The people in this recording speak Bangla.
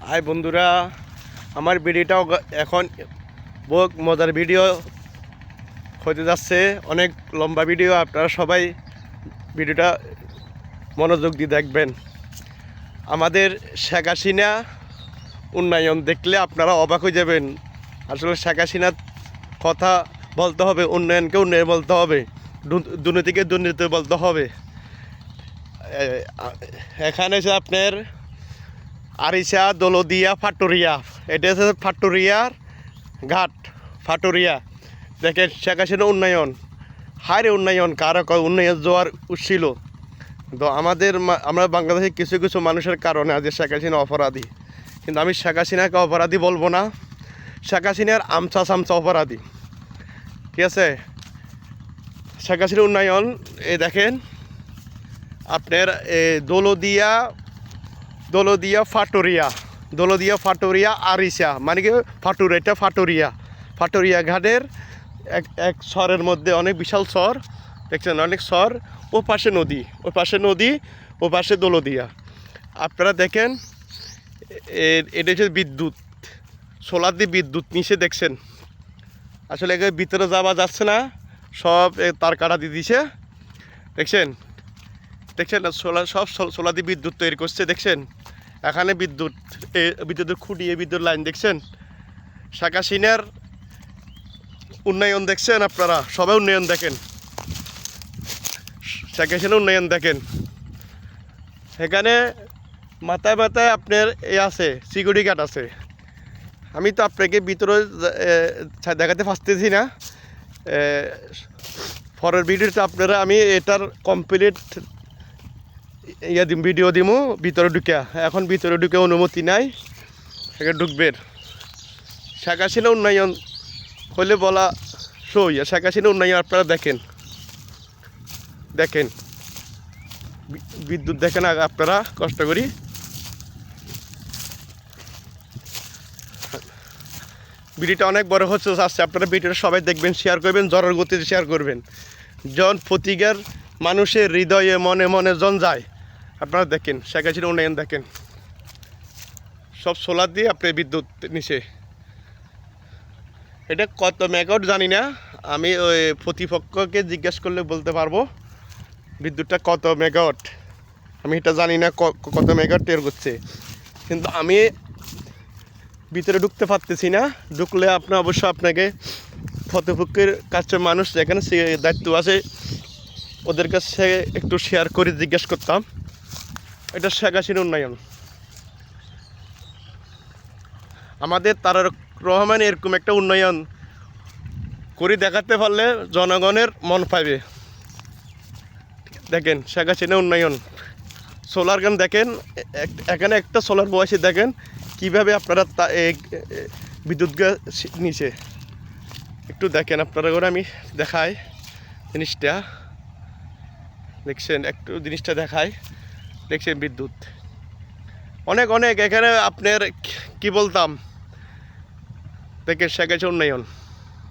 হাই বন্ধুরা, আমার ভিডিওটাও এখন বহুত মজার ভিডিও হতে যাচ্ছে। অনেক লম্বা ভিডিও, আপনারা সবাই ভিডিওটা মনোযোগ দিয়ে দেখবেন। আমাদের শেখ হাসিনা উন্নয়ন দেখলে আপনারা অবাক হয়ে যাবেন। আসলে শেখ হাসিনার কথা বলতে হবে, উন্নয়নকে উন্নয়ন বলতে হবে, দুর্নীতিকে দুর্নীতি বলতে হবে। এখানে এসে আপনার আরিচা, দৌলতদিয়া, ফাটুরিয়া, এটা হচ্ছে ফাটুরিয়ার ঘাট। ফাটুরিয়া দেখেন শেখ হাসিনা উন্নয়ন, হারে উন্নয়ন, কারো উন্নয়ন জোয়ার উঠছিল। তো আমরা বাংলাদেশে কিছু কিছু মানুষের কারণে আজ শেখ হাসিনা অপরাধী, কিন্তু আমি শেখ হাসিনাকে অপরাধী বলবো না। শেখ হাসিনার আমচা সামচা অপরাধী, ঠিক আছে। শেখ হাসিনার উন্নয়ন এই দেখেন আপনার দৌলতদিয়া, ফাটুরিয়া, আরিচা, মানে কি এটা ফাটুরিয়া ঘাটের এক শহরের মধ্যে অনেক বিশাল শহর দেখছেন, অনেক শহর। ও পাশে নদী, ও পাশে দৌলতদিয়া। আপনারা দেখেন এটা হচ্ছে বিদ্যুৎ, সোলার দিয়ে বিদ্যুৎ নিচে দেখছেন। আসলে ভিতরে যাওয়া যাচ্ছে না, সব তার কাটা দিয়ে দিছে। দেখছেন সোলার দিয়ে বিদ্যুৎ তৈরি করছে। দেখছেন এখানে বিদ্যুতের খুঁটি, বিদ্যুৎ লাইন দেখছেন। শেখ হাসিনার উন্নয়ন দেখছেন, আপনারা সবাই উন্নয়ন দেখেন, শেখ হাসিনার উন্নয়ন দেখেন। এখানে মাথায় আপনার আছে সিকিউরিটি গার্ড আছে। আমি তো আপনাকে ভিতরে দেখাতে পারতেছি না। পরের ভিডিওতে আপনারা আমি এটার কমপ্লিট ভিডিও দিমু ভিতরে ঢুকে। এখন ভিতরে ঢুকে অনুমতি নাই, এখানে ঢুকবেন। শেখ হাসিনা উন্নয়ন হলে বলা সই। শেখ হাসিনা উন্নয়ন আপনারা দেখেন বিদ্যুৎ দেখেন আপনারা কষ্ট করি। ভিডিওটা অনেক বড় হচ্ছে আসছে, আপনারা ভিডিওটা সবাই দেখবেন, শেয়ার করবেন, জড়ের গতিতে শেয়ার করবেন। জন প্রতিকার মানুষের হৃদয়ে মনে মনে জন যায়। আপনারা দেখেন শেখ হাসিনা উন্নয়ন দেখেন, সব সোলার দিয়ে আপনি বিদ্যুৎ নিচে। এটা কত মেগাওয়াট জানি না, আমি ওই প্রতিপক্ষকে জিজ্ঞেস করলে বলতে পারবো বিদ্যুৎটা কত মেগাওয়াট। আমি এটা জানি না কত মেগাওয়াট টের করছে, কিন্তু আমি ভিতরে ঢুকতে পারতেছি না। ঢুকলে আপনাকে প্রতিপক্ষের কাছে মানুষ যেখানে দায়িত্ব আছে ওদের কাছে একটু শেয়ার করে জিজ্ঞেস করতাম। এটা শেখ হাসিনা উন্নয়ন। আমাদের তারেক রহমান এরকম একটা উন্নয়ন করে দেখাতে পারলে জনগণের মন পাবে। দেখেন শেখ হাসিনা উন্নয়ন, সোলার গান দেখেন, এখানে একটা সোলার বয়সে দেখেন কীভাবে আপনারা বিদ্যুৎ নিচে একটু দেখেন। আপনারা করে আমি দেখাই জিনিসটা, দেখছেন একটু জিনিসটা দেখাই। দেখছেন বিদ্যুৎ অনেক এখানে আপনার কি বলতাম। দেখেন শেখ হাসিনা উন্নয়ন।